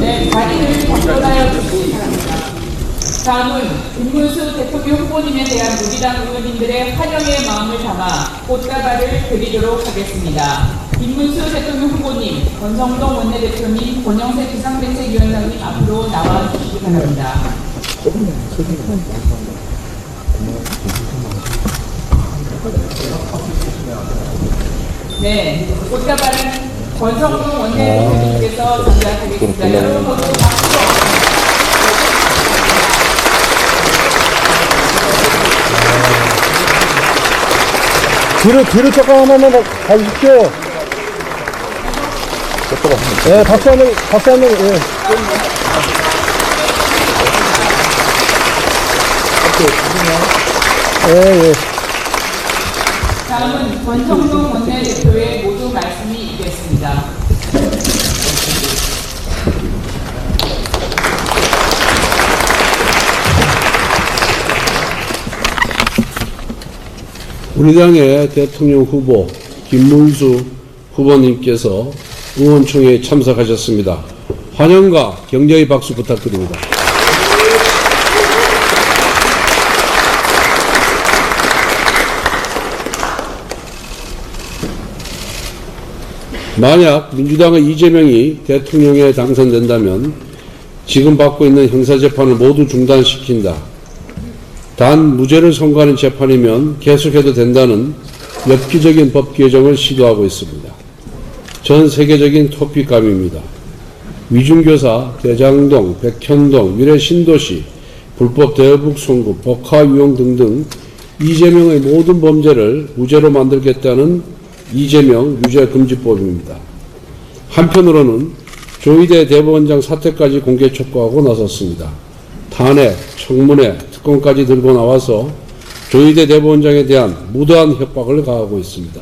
네, 자리를 정돈하여 주시기 바랍니다. 다음은 김문수 대통령 후보님에 대한 우리당 의원님들의 환영의 마음을 담아 꽃다발을 드리도록 하겠습니다. 김문수 대통령 후보님, 권성동 원내대표님, 권영세 비상대책위원장님 앞으로 나와 주시기 바랍니다. 네, 꽃다발은 권성동 원내대표님께서 전달하겠습니다. 여러분 모두 박수로. 뒤로 조금 하나만 가주십시오. 예, 박수 한번, 예. 예. 다음은 권성동 원내대표의 모두 말씀이 있겠습니다. 우리 당의 대통령 후보 김문수 후보님께서 의원총회에 참석하셨습니다. 환영과 격려의 박수 부탁드립니다. 만약 민주당의 이재명이 대통령에 당선된다면 지금 받고 있는 형사재판을 모두 중단시킨다. 단 무죄를 선고하는 재판이면 계속해도 된다는 엽기적인 법 개정을 시도하고 있습니다. 전 세계적인 토픽감입니다. 위중교사, 대장동, 백현동, 미래 신도시, 불법 대북 송금, 복화 유용 등등 이재명의 모든 범죄를 무죄로 만들겠다는 이재명 유죄금지법입니다. 한편으로는 조희대 대법원장 사퇴까지 공개 촉구하고 나섰습니다. 탄핵, 청문회, 특검까지 들고 나와서 조희대 대법원장에 대한 무도한 협박을 가하고 있습니다.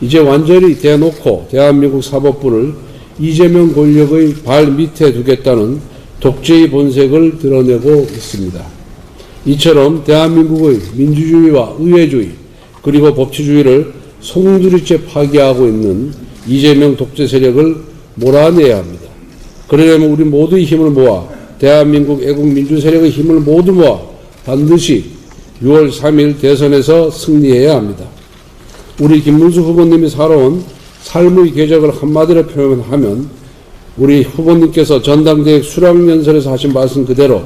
이제 완전히 대놓고 대한민국 사법부를 이재명 권력의 발 밑에 두겠다는 독재의 본색을 드러내고 있습니다. 이처럼 대한민국의 민주주의와 의회주의 그리고 법치주의를 송두리째 파괴하고 있는 이재명 독재 세력을 몰아내야 합니다. 그러려면 우리 모두의 힘을 모아 대한민국 애국 민주 세력의 힘을 모두 모아 반드시 6월 3일 대선에서 승리해야 합니다. 우리 김문수 후보님이 살아온 삶의 궤적을 한마디로 표현하면 우리 후보님께서 전당대회 수락연설에서 하신 말씀 그대로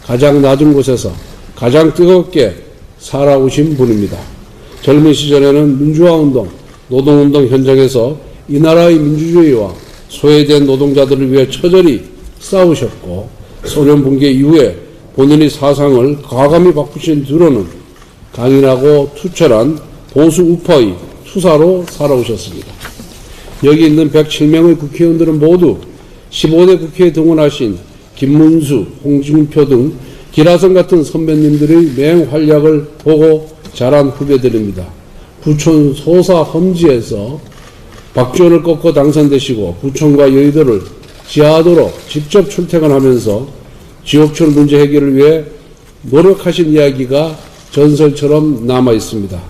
가장 낮은 곳에서 가장 뜨겁게 살아오신 분입니다. 젊은 시절에는 민주화운동, 노동운동 현장에서 이 나라의 민주주의와 소외된 노동자들을 위해 처절히 싸우셨고 소련 붕괴 이후에 본인의 사상을 과감히 바꾸신 뒤로는 강인하고 투철한 보수 우파의 투사로 살아오셨습니다. 여기 있는 107명의 국회의원들은 모두 15대 국회에 등원하신 김문수, 홍준표 등 기라성 같은 선배님들의 맹활약을 보고 자란 후배들입니다. 부천 소사 험지에서 박지원을 꺾고 당선되시고 부천과 여의도를 지하도로 직접 출퇴근하면서 지옥철 문제 해결을 위해 노력하신 이야기가 전설처럼 남아 있습니다.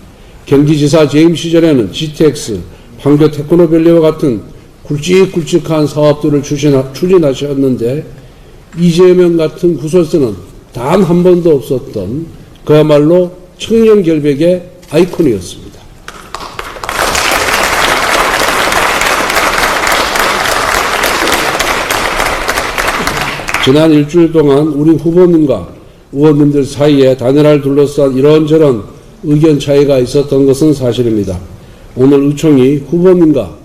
경기지사 재임 시절에는 GTX, 판교 테크노밸리와 같은 굵직굵직한 사업들을 추진하셨는데 이재명 같은 구설수는 단 한 번도 없었던 그야말로 청년 결백의 아이콘이었습니다. 지난 일주일 동안 우리 후보님과 의원님들 사이에 단일화를 둘러싼 이런저런 의견 차이가 있었던 것은 사실입니다. 오늘 의총이 후보님과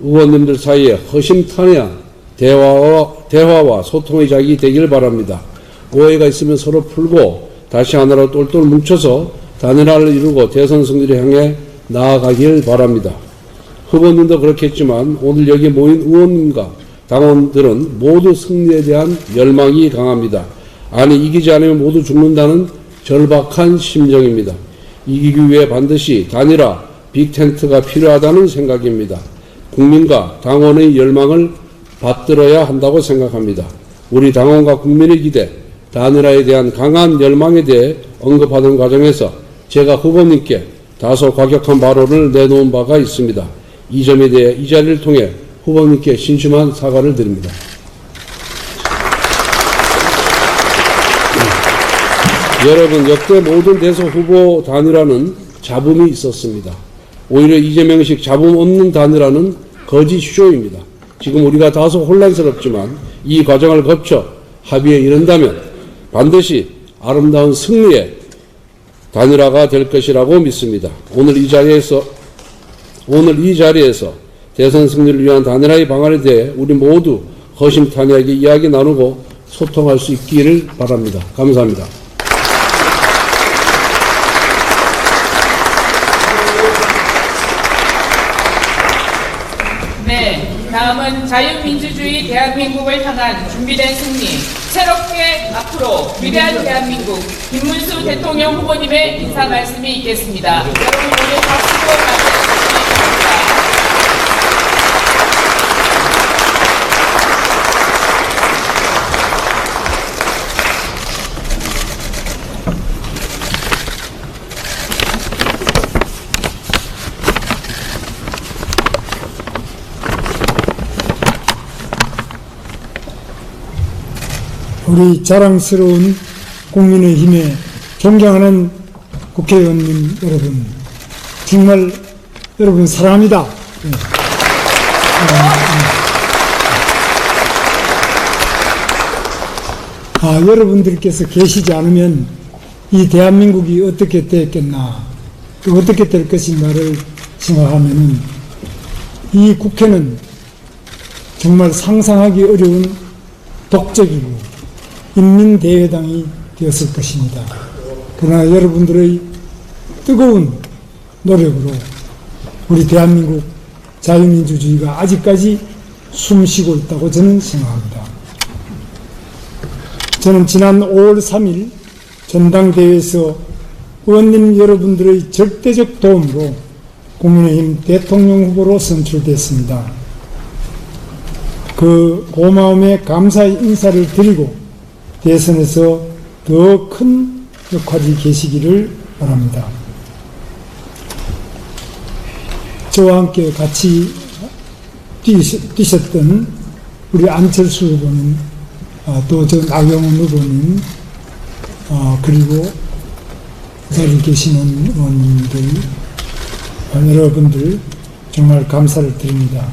의원님들 사이에 허심탄회한 대화와 소통의 장이 되길 바랍니다. 오해가 있으면 서로 풀고 다시 하나로 똘똘 뭉쳐서 단일화를 이루고 대선 승리를 향해 나아가길 바랍니다. 후보님도 그렇겠지만 오늘 여기 모인 의원님과 당원들은 모두 승리에 대한 열망이 강합니다. 아니 이기지 않으면 모두 죽는다는 절박한 심정입니다. 이기기 위해 반드시 단일화, 빅텐트가 필요하다는 생각입니다. 국민과 당원의 열망을 받들어야 한다고 생각합니다. 우리 당원과 국민의 기대, 단일화에 대한 강한 열망에 대해 언급하는 과정에서 제가 후보님께 다소 과격한 발언을 내놓은 바가 있습니다. 이 점에 대해 이 자리를 통해 후보님께 신심한 사과를 드립니다. 여러분, 역대 모든 대선 후보 단일화는 잡음이 있었습니다. 오히려 이재명식 잡음 없는 단일화는 거짓 쇼입니다. 지금 우리가 다소 혼란스럽지만 이 과정을 거쳐 합의에 이른다면 반드시 아름다운 승리의 단일화가 될 것이라고 믿습니다. 오늘 이 자리에서 대선 승리를 위한 단일화의 방안에 대해 우리 모두 허심탄회하게 이야기 나누고 소통할 수 있기를 바랍니다. 감사합니다. 네, 다음은 자유민주주의 대한민국을 향한 준비된 승리, 새롭게 앞으로 위대한 대한민국 김문수 대통령 후보님의 인사 말씀이 있겠습니다. 여러분 모두 박수로 맞이해주시기 바랍니다. 우리 자랑스러운 국민의힘에 존경하는 국회의원님 여러분, 정말 여러분 사랑합니다. 여러분들께서 계시지 않으면 이 대한민국이 어떻게 됐겠나, 또 어떻게 될 것인가를 생각하면은 이 국회는 정말 상상하기 어려운 독적이고 인민대회당이 되었을 것입니다. 그러나 여러분들의 뜨거운 노력으로 우리 대한민국 자유민주주의가 아직까지 숨쉬고 있다고 저는 생각합니다. 저는 지난 5월 3일 전당대회에서 의원님 여러분들의 절대적 도움으로 국민의힘 대통령 후보로 선출됐습니다. 그 고마움에 감사의 인사를 드리고 대선에서 더 큰 역할이 계시기를 바랍니다. 저와 함께 같이 뛰셨던 우리 안철수 후보님, 또 저 나경원 후보님, 그리고 그 자리에 계시는 의원님들, 여러분들 정말 감사를 드립니다.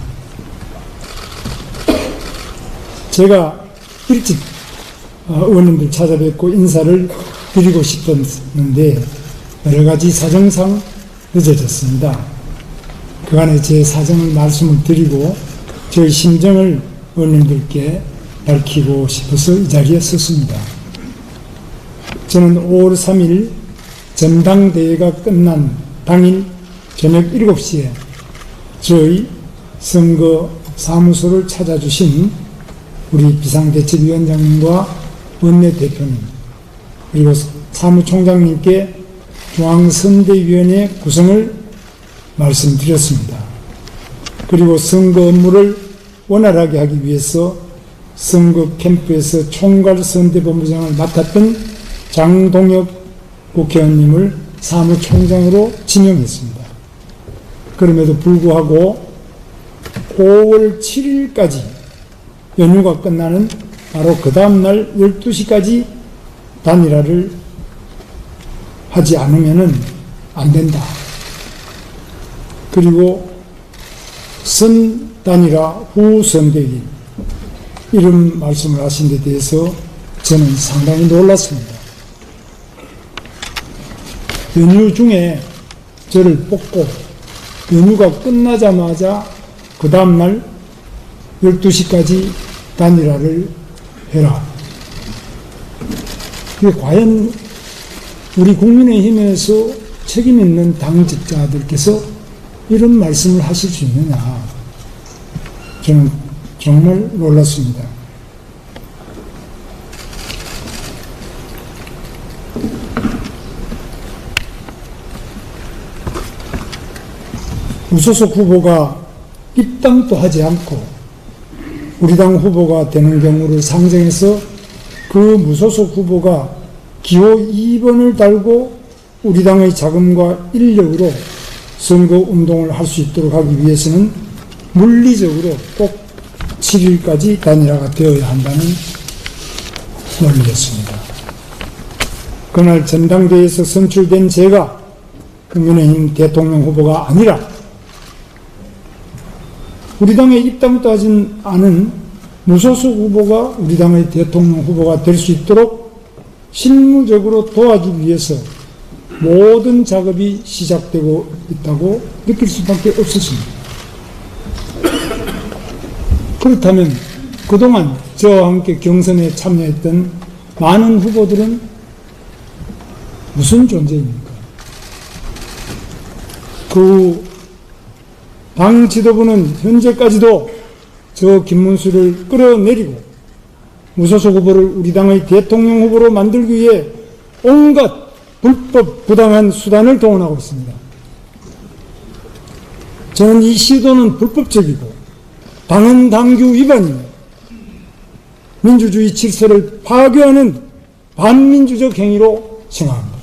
제가 일찍 의원님들 찾아뵙고 인사를 드리고 싶었는데 여러 가지 사정상 늦어졌습니다. 그간에 제 사정을 말씀을 드리고 저의 심정을 의원님들께 밝히고 싶어서 이 자리에 섰습니다. 저는 5월 3일 전당대회가 끝난 당일 저녁 7시에 저희 선거 사무소를 찾아주신 우리 비상대책위원장님과 원내대표님, 그리고 사무총장님께 중앙선대위원회 구성을 말씀드렸습니다. 그리고 선거 업무를 원활하게 하기 위해서 선거 캠프에서 총괄선대본부장을 맡았던 장동혁 국회의원님을 사무총장으로 지명했습니다. 그럼에도 불구하고 5월 7일까지 연휴가 끝나는 바로 그 다음날 12시까지 단일화를 하지 않으면 안 된다. 그리고 선 단일화 후 선대위 이런 말씀을 하신 데 대해서 저는 상당히 놀랐습니다. 연휴 중에 저를 뽑고 연휴가 끝나자마자 그 다음날 12시까지 단일화를 해라. 이게 과연 우리 국민의힘에서 책임 있는 당직자들께서 이런 말씀을 하실 수 있느냐. 저는 정말 놀랐습니다. 무소속 후보가 입당도 하지 않고 우리 당 후보가 되는 경우를 상정해서 그 무소속 후보가 기호 2번을 달고 우리 당의 자금과 인력으로 선거운동을 할 수 있도록 하기 위해서는 물리적으로 꼭 7일까지 단일화가 되어야 한다는 논리였습니다. 그날 전당대회에서 선출된 제가 국민의힘 대통령 후보가 아니라 우리 당에 입당도 하지 않은 무소속 후보가 우리 당의 대통령 후보가 될 수 있도록 실무적으로 도와주기 위해서 모든 작업이 시작되고 있다고 느낄 수밖에 없었습니다. 그렇다면 그동안 저와 함께 경선에 참여했던 많은 후보들은 무슨 존재입니까? 그 당 지도부는 현재까지도 저 김문수를 끌어내리고 무소속 후보를 우리 당의 대통령 후보로 만들기 위해 온갖 불법 부당한 수단을 동원하고 있습니다. 저는 이 시도는 불법적이고 당헌 당규 위반이며 민주주의 질서를 파괴하는 반민주적 행위로 생각합니다.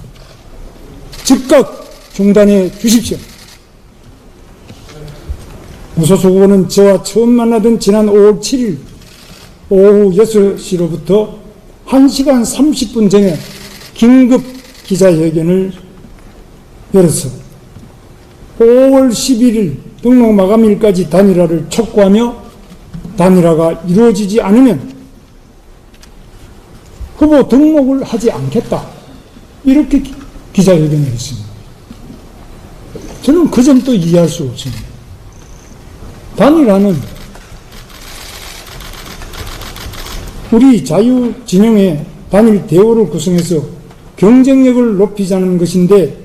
즉각 중단해 주십시오. 무소속 후보는 저와 처음 만나던 지난 5월 7일 오후 6시로부터 1시간 30분 전에 긴급 기자회견을 열어서 5월 11일 등록 마감일까지 단일화를 촉구하며 단일화가 이루어지지 않으면 후보 등록을 하지 않겠다. 이렇게 기자회견을 했습니다. 저는 그 점도 이해할 수 없습니다. 단일화는 우리 자유진영의 단일 대우를 구성해서 경쟁력을 높이자는 것인데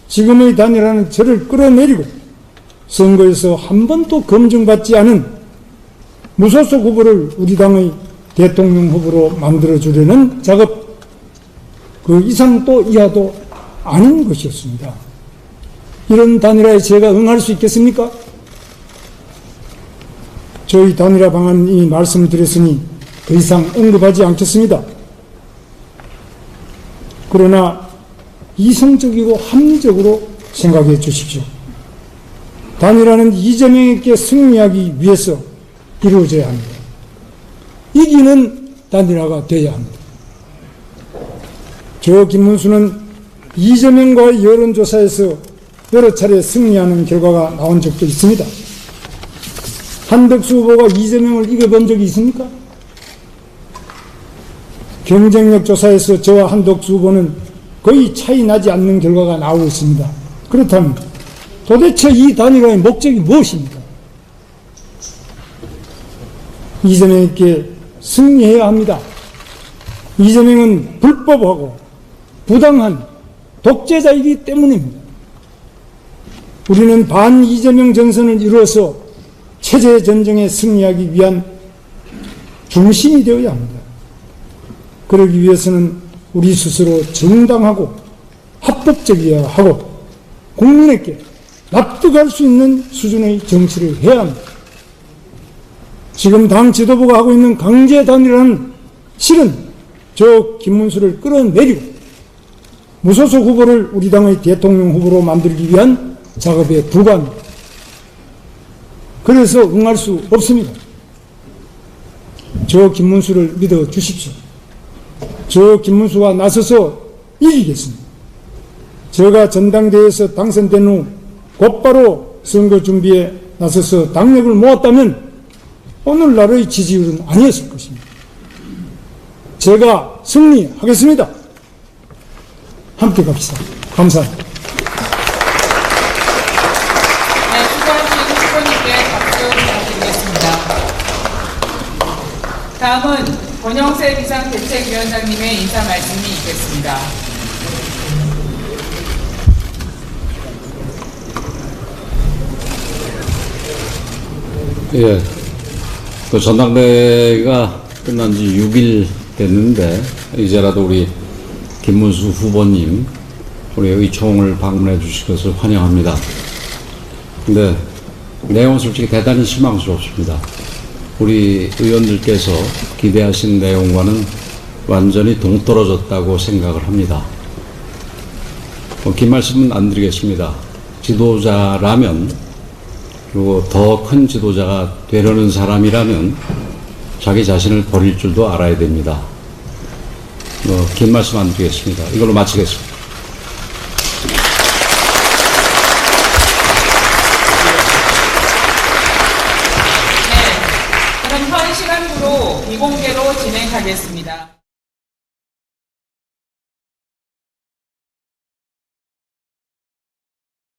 지금의 단일화는 저를 끌어내리고 선거에서 한 번도 검증받지 않은 무소속 후보를 우리 당의 대통령 후보로 만들어주려는 작업, 그 이상도 이하도 아닌 것이었습니다. 이런 단일화에 제가 응할 수 있겠습니까? 저희 단일화 방안이 말씀드렸으니 더 이상 언급하지 않겠습니다. 그러나 이성적이고 합리적으로 생각해 주십시오. 단일화는 이재명에게 승리하기 위해서 이루어져야 합니다. 이기는 단일화가 되어야 합니다. 저 김문수는 이재명과의 여론조사에서 여러 차례 승리하는 결과가 나온 적도 있습니다. 한덕수 후보가 이재명을 이겨본 적이 있습니까? 경쟁력 조사에서 저와 한덕수 후보는 거의 차이 나지 않는 결과가 나오고 있습니다. 그렇다면 도대체 이 단일화의 목적이 무엇입니까? 이재명에게 승리해야 합니다. 이재명은 불법하고 부당한 독재자이기 때문입니다. 우리는 반 이재명 전선을 이루어서 체제 전쟁에 승리하기 위한 중심이 되어야 합니다. 그러기 위해서는 우리 스스로 정당하고 합법적이어야 하고 국민에게 납득할 수 있는 수준의 정치를 해야 합니다. 지금 당 지도부가 하고 있는 강제 단일화는 실은 저 김문수를 끌어내리고 무소속 후보를 우리 당의 대통령 후보로 만들기 위한 작업에 불과합니다. 그래서 응할 수 없습니다. 저 김문수를 믿어 주십시오. 저 김문수가 나서서 이기겠습니다. 제가 전당대회에서 당선된 후 곧바로 선거 준비에 나서서 당력을 모았다면 오늘날의 지지율은 아니었을 것입니다. 제가 승리하겠습니다. 함께 갑시다. 감사합니다. 네, 수고하신 후보님께 박수 부탁드리겠습니다. 다음은 권영세 비상대책위원장님의 인사 말씀이 있겠습니다. 예, 그 전당대회가 끝난 지 6일 됐는데 이제라도 우리 김문수 후보님 우리 의총을 방문해 주실 것을 환영합니다. 근데 내용은 솔직히 대단히 실망스럽습니다. 우리 의원들께서 기대하신 내용과는 완전히 동떨어졌다고 생각을 합니다. 긴 말씀은 안 드리겠습니다. 지도자라면, 그리고 더 큰 지도자가 되려는 사람이라면 자기 자신을 버릴 줄도 알아야 됩니다. 긴 말씀 안 드리겠습니다. 이걸로 마치겠습니다. 그럼 현 시간으로 비공개로 진행하겠습니다.